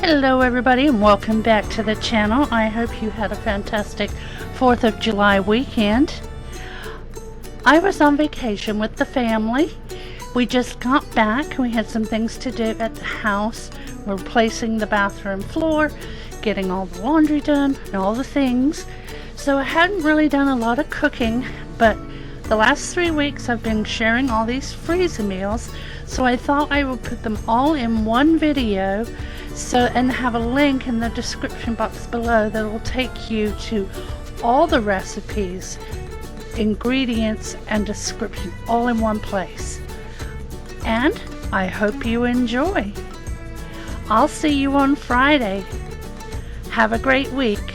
Hello everybody and welcome back to the channel. I hope you had a fantastic 4th of July weekend. I was on vacation with the family. We just got back. We had some things to do at the house. We're replacing the bathroom floor, getting all the laundry done and all the things. So I hadn't really done a lot of cooking, but the last 3 weeks I've been sharing all these freezer meals, so I thought I would put them all in one video and have a link in the description box below that will take you to all the recipes, ingredients, and description all in one place. And I hope you enjoy. I'll see you on Friday. Have a great week.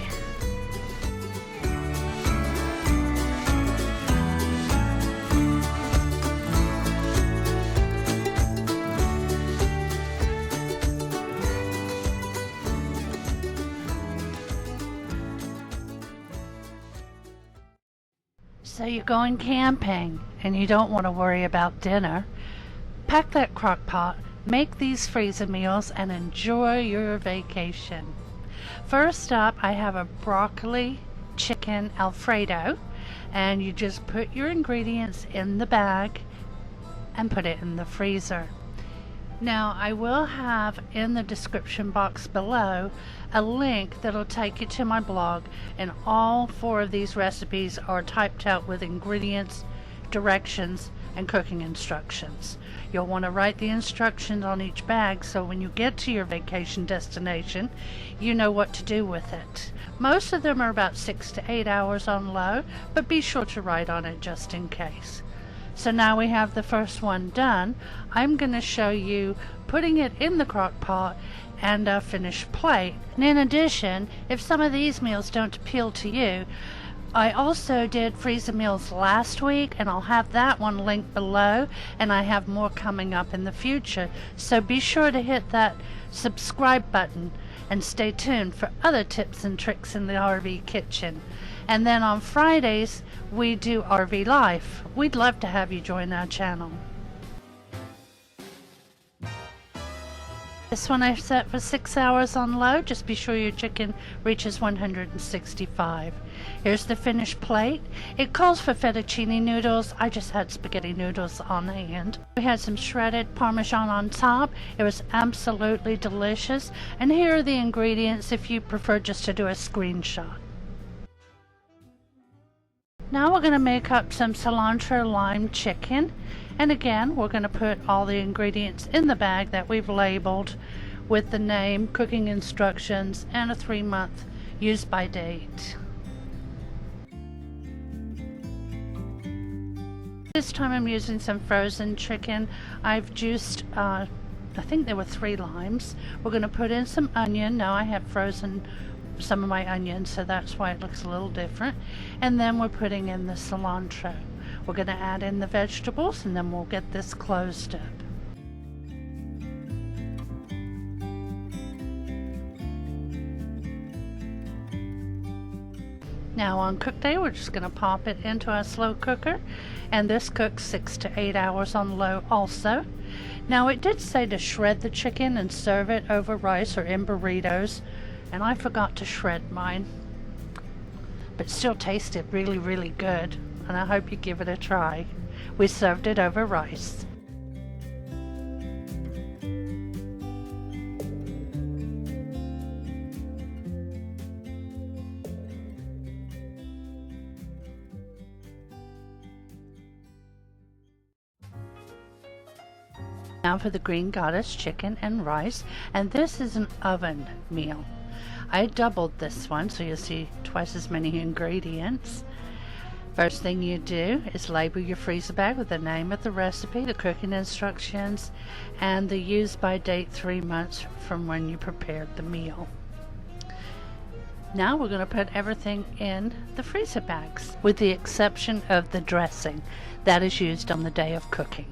So you're going camping and you don't want to worry about dinner. Pack that crock pot, make these freezer meals, and enjoy your vacation. First up, I have a broccoli chicken Alfredo, and you just put your ingredients in the bag and put it in the freezer. Now I will have in the description box below a link that'll take you to my blog, and all 4 of these recipes are typed out with ingredients, directions, and cooking instructions. You'll want to write the instructions on each bag so when you get to your vacation destination you know what to do with it. Most of them are about 6 to 8 hours on low, but be sure to write on it just in case. So now we have the first one done. I'm going to show you putting it in the crock pot and a finished plate. And in addition, if some of these meals don't appeal to you, I also did freezer meals last week, and I'll have that one linked below, and I have more coming up in the future. So be sure to hit that subscribe button and stay tuned for other tips and tricks in the RV kitchen. And then on Fridays we do RV Life. We'd love to have you join our channel. This one I set for 6 hours on low. Just be sure your chicken reaches 165. Here's the finished plate. It calls for fettuccine noodles. I just had spaghetti noodles on hand. We had some shredded Parmesan on top. It was absolutely delicious. And here are the ingredients if you prefer just to do a screenshot. Now we're going to make up some cilantro lime chicken, and again we're going to put all the ingredients in the bag that we've labeled with the name, cooking instructions, and a 3-month use by date. This time I'm using some frozen chicken. I've juiced I think there were 3 limes. We're going to put in some onion. Now I have frozen some of my onions, so that's why it looks a little different. And then we're putting in the cilantro. We're going to add in the vegetables, and then we'll get this closed up. Now on cook day we're just going to pop it into our slow cooker, and this cooks 6 to 8 hours on low also. Now it did say to shred the chicken and serve it over rice or in burritos, and I forgot to shred mine, but still tasted really, really good, and I hope you give it a try. We served it over rice. Now for the green goddess chicken and rice, and this is an oven meal. I doubled this one so you'll see twice as many ingredients. First thing you do is label your freezer bag with the name of the recipe, the cooking instructions, and the use by date 3 months from when you prepared the meal. Now we're going to put everything in the freezer bags with the exception of the dressing that is used on the day of cooking.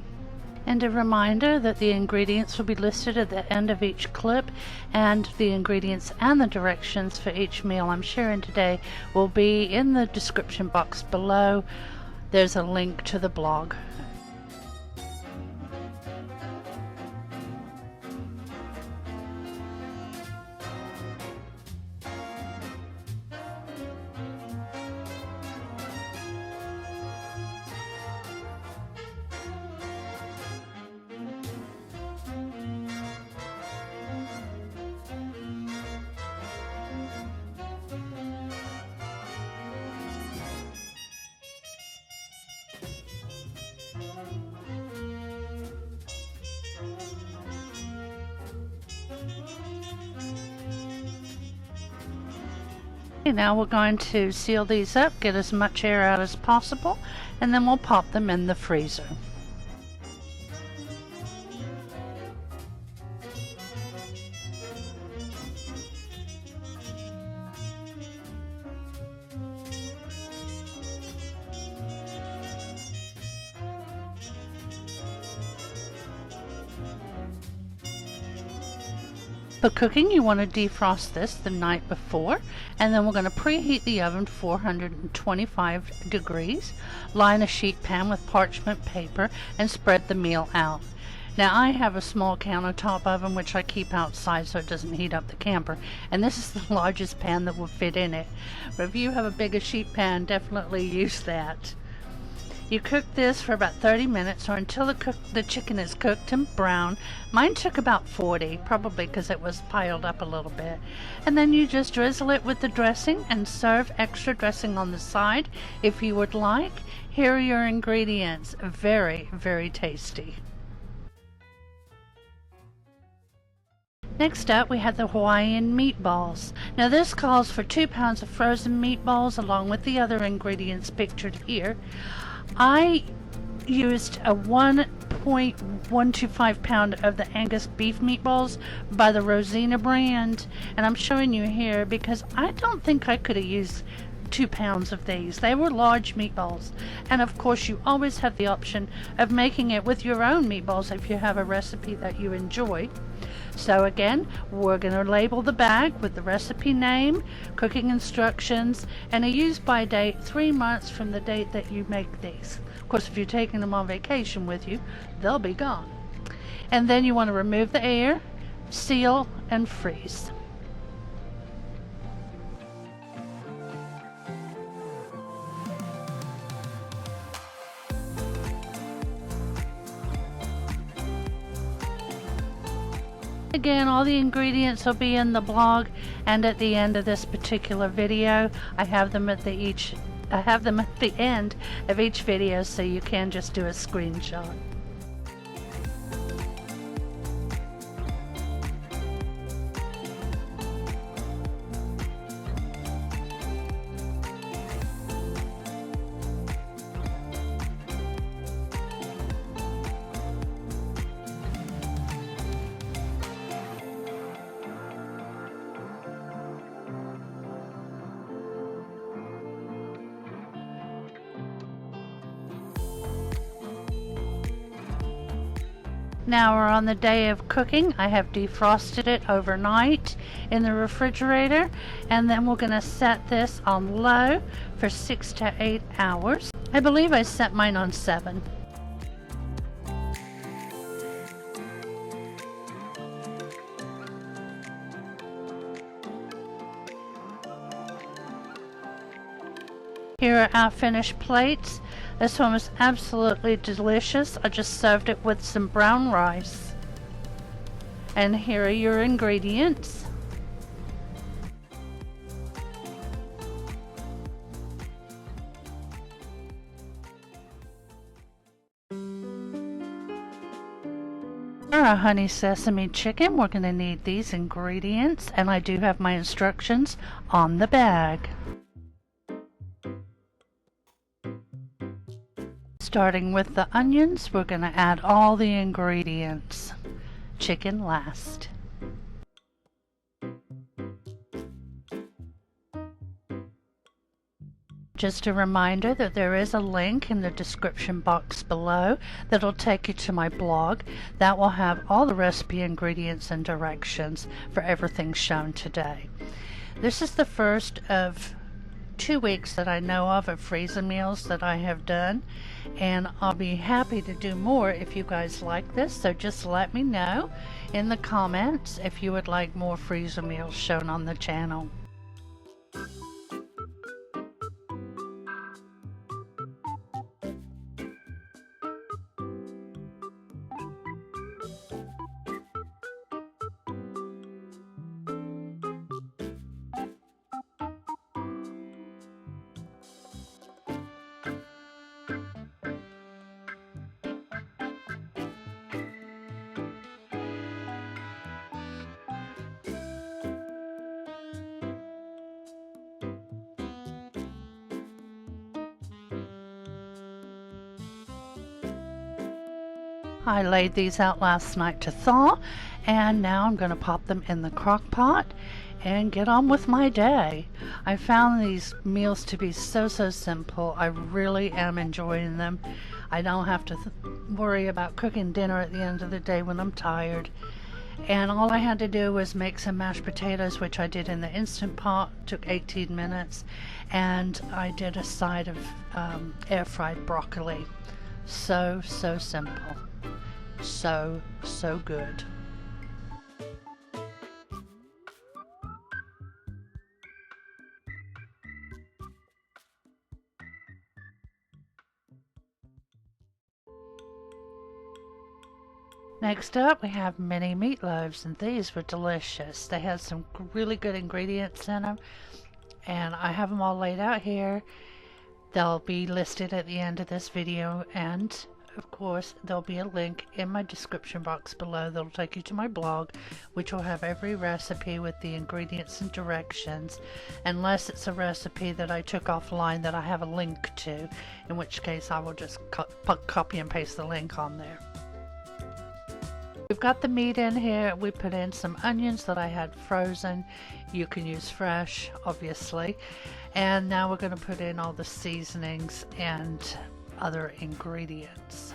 And a reminder that the ingredients will be listed at the end of each clip, and the ingredients and the directions for each meal I'm sharing today will be in the description box below. There's a link to the blog. Okay, now we're going to seal these up, get as much air out as possible, and then we'll pop them in the freezer. For cooking, you want to defrost this the night before, and then we're going to preheat the oven to 425 degrees. Line a sheet pan with parchment paper and spread the meal out. Now I have a small countertop oven which I keep outside so it doesn't heat up the camper, and this is the largest pan that will fit in it. But if you have a bigger sheet pan, definitely use that. You cook this for about 30 minutes or until the chicken is cooked and brown. Mine took about 40, probably because it was piled up a little bit. And then you just drizzle it with the dressing and serve extra dressing on the side if you would like. Here are your ingredients. Very, very tasty. Next up, we have the Hawaiian Meatballs. Now this calls for 2 pounds of frozen meatballs along with the other ingredients pictured here. I used a 1.125 pound of the Angus beef meatballs by the Rosina brand, and I'm showing you here because I don't think I could have used 2 pounds of these. They were large meatballs, and of course you always have the option of making it with your own meatballs if you have a recipe that you enjoy. So again, we're going to label the bag with the recipe name, cooking instructions, and a use by date 3 months from the date that you make these. Of course, if you're taking them on vacation with you, they'll be gone. And then you want to remove the air, seal, and freeze. Again, all the ingredients will be in the blog and at the end of this particular video. I have them at the end of each video, so you can just do a screenshot. Now we're on the day of cooking. I have defrosted it overnight in the refrigerator, and then we're going to set this on low for 6 to 8 hours. I believe I set mine on 7. Here are our finished plates. This one was absolutely delicious. I just served it with some brown rice. And here are your ingredients. For our honey sesame chicken, we're going to need these ingredients, and I do have my instructions on the bag. Starting with the onions, we're going to add all the ingredients. Chicken last. Just a reminder that there is a link in the description box below that'll take you to my blog. That will have all the recipe ingredients and directions for everything shown today. This is the first of 2 weeks that I know of freezer meals that I have done, and I'll be happy to do more if you guys like this, so just let me know in the comments if you would like more freezer meals shown on the channel. I laid these out last night to thaw, and now I'm going to pop them in the crock pot and get on with my day. I found these meals to be so simple. I really am enjoying them. I don't have to worry about cooking dinner at the end of the day when I'm tired. And all I had to do was make some mashed potatoes, which I did in the Instant Pot. Took 18 minutes. And I did a side of air fried broccoli. So simple. So good. Next up, we have mini meatloaves, and these were delicious. They had some really good ingredients in them, and I have them all laid out here. They'll be listed at the end of this video, and of course there'll be a link in my description box below that'll take you to my blog, which will have every recipe with the ingredients and directions, unless it's a recipe that I took offline that I have a link to, in which case I will just copy and paste the link on there. We've got the meat in here. We put in some onions that I had frozen. You can use fresh, obviously. And now we're going to put in all the seasonings and other ingredients.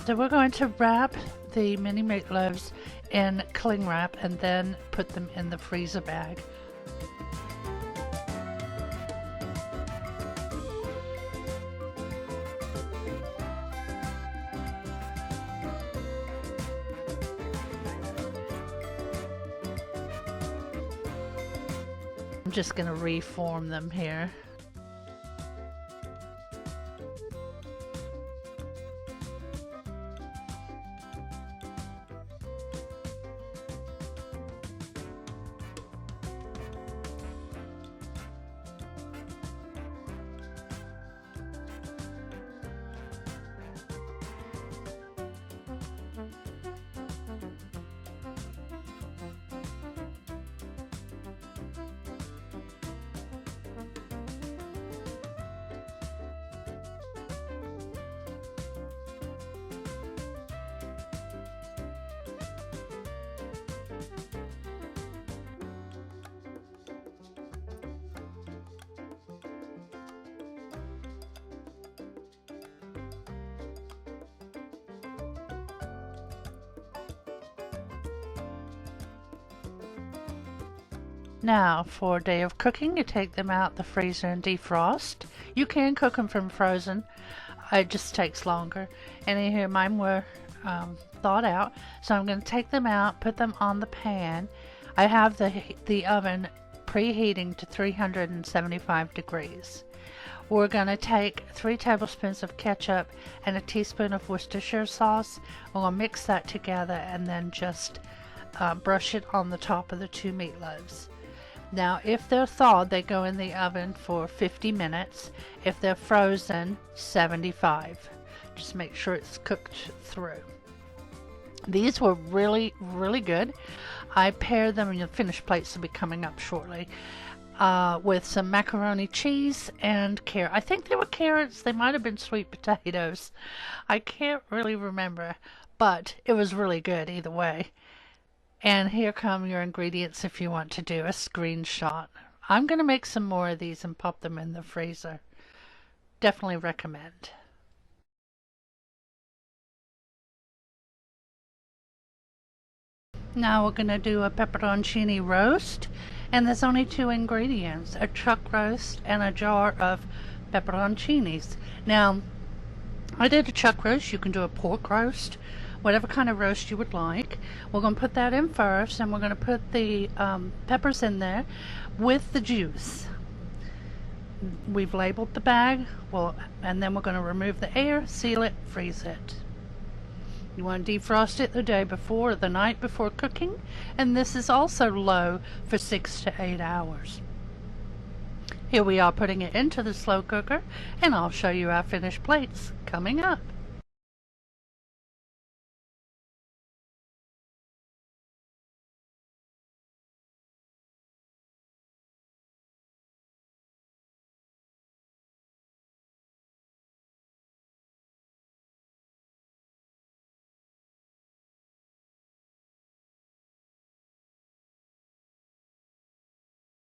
So we're going to wrap the mini meatloaves in cling wrap and then put them in the freezer bag. I'm just going to reform them here. Now, for a day of cooking, you take them out the freezer and defrost. You can cook them from frozen. It just takes longer. Anywho, mine were thawed out, so I'm going to take them out, put them on the pan. I have the oven preheating to 375 degrees. We're going to take 3 tablespoons of ketchup and a teaspoon of Worcestershire sauce. We're going to mix that together and then just brush it on the top of the 2 meatloaves. Now, if they're thawed, they go in the oven for 50 minutes. If they're frozen, 75. Just make sure it's cooked through. These were really good. I paired them, and the finished plates will be coming up shortly, with some macaroni cheese and carrot. I think they were carrots. They might have been sweet potatoes. I can't really remember, but it was really good either way. And here come your ingredients if you want to do a screenshot. I'm going to make some more of these and pop them in the freezer. Definitely recommend. Now we're going to do a pepperoncini roast, and there's only 2 ingredients, a chuck roast and a jar of pepperoncinis. Now, I did a chuck roast. You can do a pork roast, whatever kind of roast you would like. We're going to put that in first, and we're going to put the peppers in there with the juice. We've labeled the bag, and then we're going to remove the air, seal it, freeze it. You want to defrost it the day before or the night before cooking, and this is also low for 6 to 8 hours. Here we are putting it into the slow cooker, and I'll show you our finished plates coming up.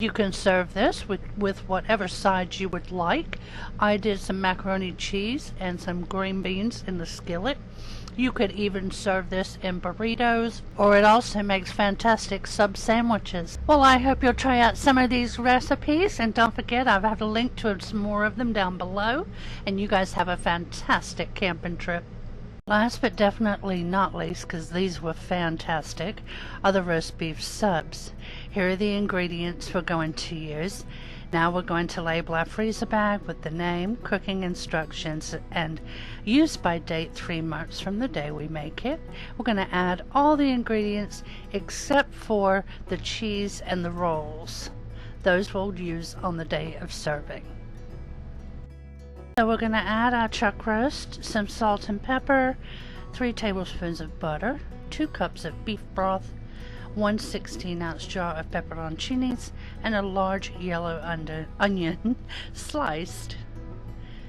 You can serve this with whatever sides you would like. I did some macaroni cheese and some green beans in the skillet. You could even serve this in burritos, or it also makes fantastic sub sandwiches. Well, I hope you'll try out some of these recipes, and don't forget I've had a link to some more of them down below, and you guys have a fantastic camping trip. Last but definitely not least, because these were fantastic, are the roast beef subs. Here are the ingredients we're going to use. Now we're going to label our freezer bag with the name, cooking instructions, and use by date 3 months from the day we make it. We're going to add all the ingredients except for the cheese and the rolls. Those we'll use on the day of serving. So we're going to add our chuck roast, some salt and pepper, 3 tablespoons of butter, 2 cups of beef broth, 1 16-ounce jar of pepperoncinis, and a large yellow onion sliced.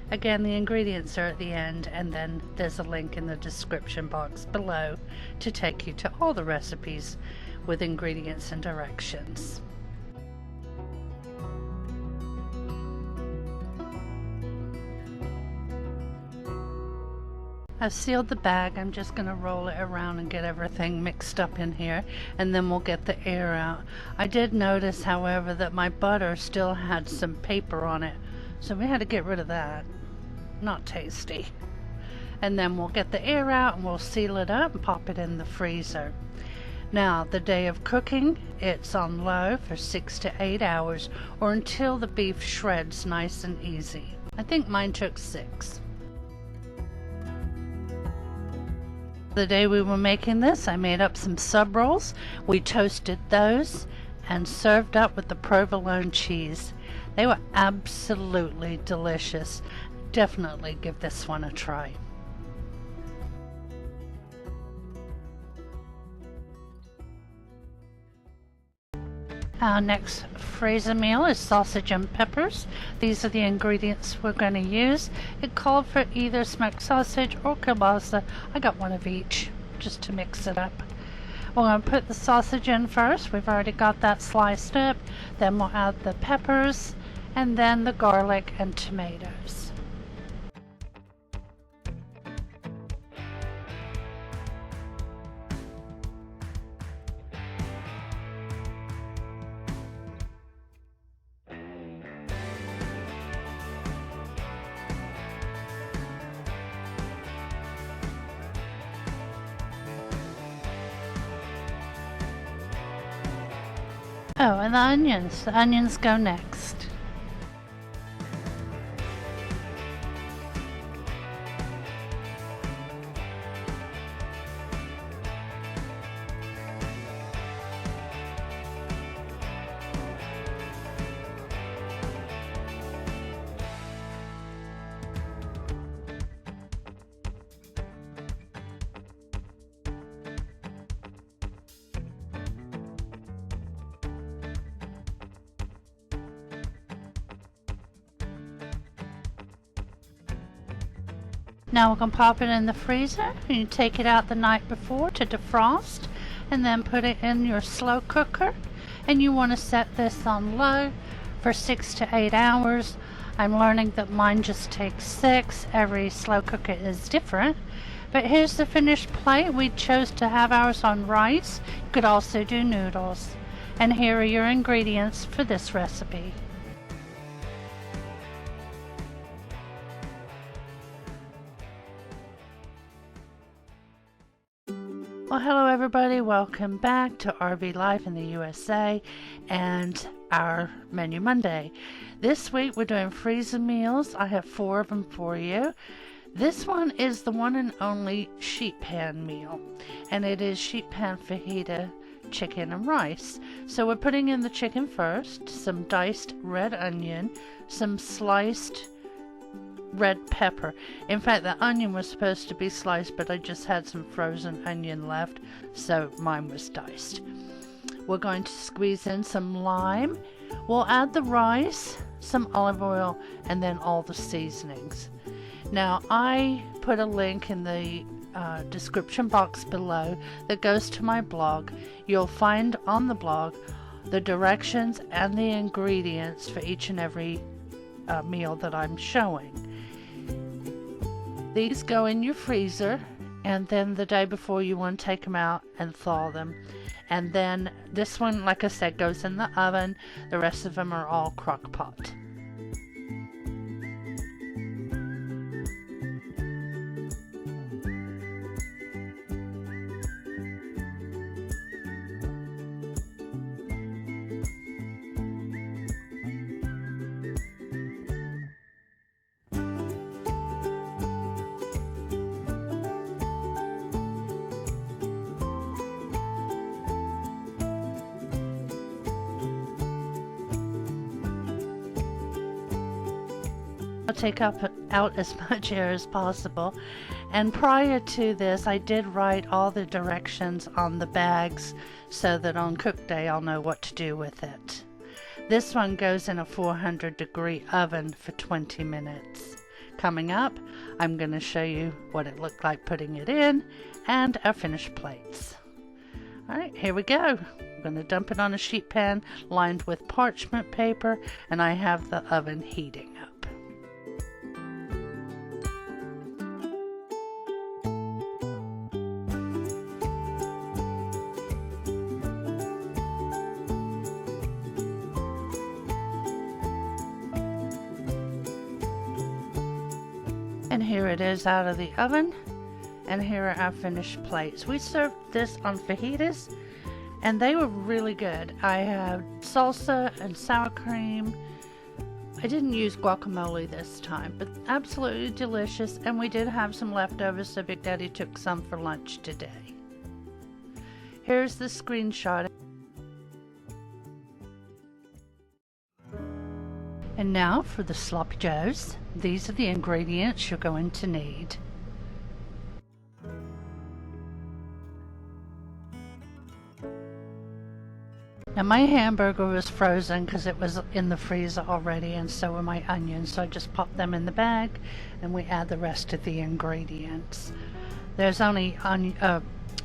Again, the ingredients are at the end, and then there's a link in the description box below to take you to all the recipes with ingredients and directions. I've sealed the bag. I'm just going to roll it around and get everything mixed up in here, and then we'll get the air out. I did notice, however, that my butter still had some paper on it, so we had to get rid of that. Not tasty. And then we'll get the air out and we'll seal it up and pop it in the freezer. Now, the day of cooking, it's on low for 6 to 8 hours, or until the beef shreds nice and easy. I think mine took 6. The day we were making this, I made up some sub rolls. We toasted those and served up with the provolone cheese. They were absolutely delicious. Definitely give this one a try. Our next freezer meal is sausage and peppers. These are the ingredients we're going to use. It called for either smoked sausage or kielbasa. I got one of each just to mix it up. We're going to put the sausage in first. We've already got that sliced up. Then we'll add the peppers and then the garlic and tomatoes. Oh, and the onions. The onions go next. Now we're going to pop it in the freezer. You take it out the night before to defrost, and then put it in your slow cooker. And you want to set this on low for 6 to 8 hours. I'm learning that mine just takes 6. Every slow cooker is different. But here's the finished plate. We chose to have ours on rice. You could also do noodles. And here are your ingredients for this recipe. Well, hello everybody, welcome back to RV Life in the USA and our Menu Monday. This week we're doing freezer meals. I have 4 of them for you. This one is the one and only sheet pan meal, and it is Sheetpan Fajita chicken and rice. So we're putting in the chicken first, some diced red onion, some sliced red pepper. In fact, the onion was supposed to be sliced, but I just had some frozen onion left, so mine was diced. We're going to squeeze in some lime. We'll add the rice, some olive oil, and then all the seasonings. Now, I put a link in the description box below that goes to my blog. You'll find on the blog the directions and the ingredients for each and every meal that I'm showing. These go in your freezer, and then the day before you want to take them out and thaw them. And then this one, like I said, goes in the oven. The rest of them are all crock pot. I'll take out as much air as possible, and prior to this I did write all the directions on the bags so that on cook day I'll know what to do with it. This one goes in a 400-degree oven for 20 minutes. Coming up, I'm going to show you what it looked like putting it in and our finished plates. Alright, here we go. I'm going to dump it on a sheet pan lined with parchment paper, and I have the oven heating up. And here it is out of the oven, and here are our finished plates. We served this on fajitas, and they were really good. I had salsa and sour cream. I didn't use guacamole this time, but absolutely delicious. And we did have some leftovers, so Big Daddy took some for lunch today. Here's the screenshot. And now for the sloppy joes. These are the ingredients you're going to need. Now my hamburger was frozen because it was in the freezer already, and so were my onions, so I just popped them in the bag and we add the rest of the ingredients. There's only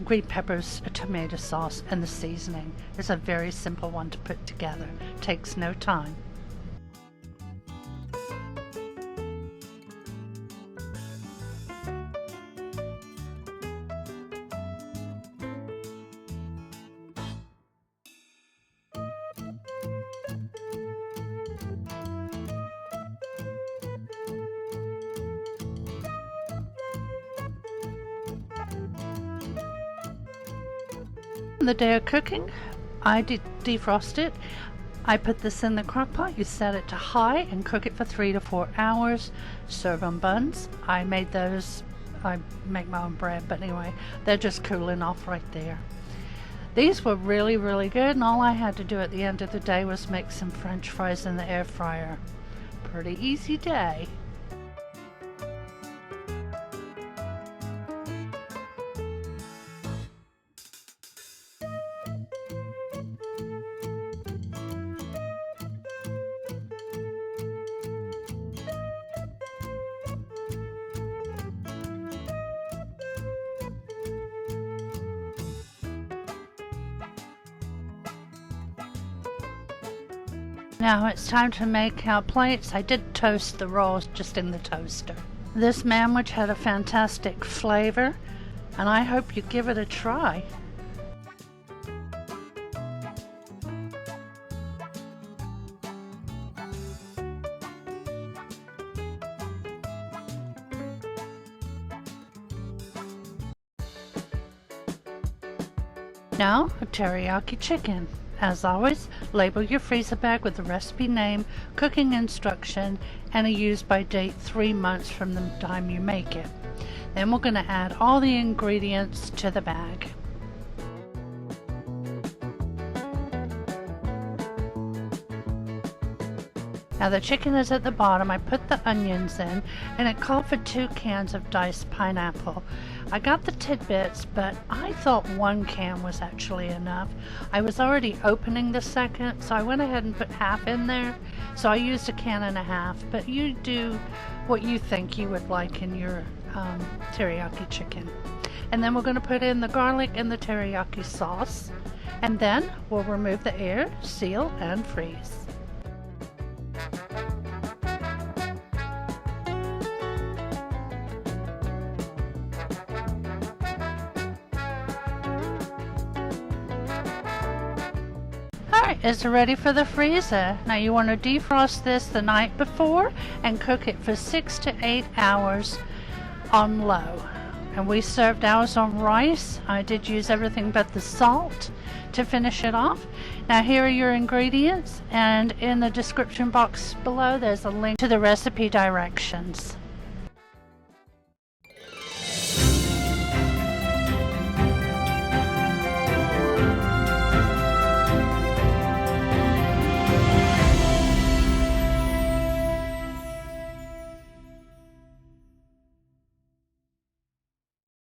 green peppers, a tomato sauce, and the seasoning. It's a very simple one to put together. Takes no time. The day of cooking, I did defrost it. I put this in the crock pot. You set it to high and cook it for 3 to 4 hours. Serve on buns. I made those. I make my own bread, but anyway, they're just cooling off right there. These were really, really good, and all I had to do at the end of the day was make some French fries in the air fryer. Pretty easy day. Now it's time to make our plates. I did toast the rolls just in the toaster. This sandwich had a fantastic flavor, and I hope you give it a try. Now, a teriyaki chicken. As always, label your freezer bag with the recipe name, cooking instruction, and a use by date 3 months from the time you make it. Then we're going to add all the ingredients to the bag. Now the chicken is at the bottom. I put the onions in, and it called for 2 cans of diced pineapple. I got the tidbits, but I thought 1 can was actually enough. I was already opening the second, so I went ahead and put half in there. So I used 1.5 cans, but you do what you think you would like in your teriyaki chicken. And then we're going to put in the garlic and the teriyaki sauce, and then we'll remove the air, seal, and freeze. Alright, it's ready for the freezer. Now you want to defrost this the night before and cook it for 6 to 8 hours on low. And we served ours on rice. I did use everything but the salt to finish it off. Now here are your ingredients, and in the description box below there's a link to the recipe directions.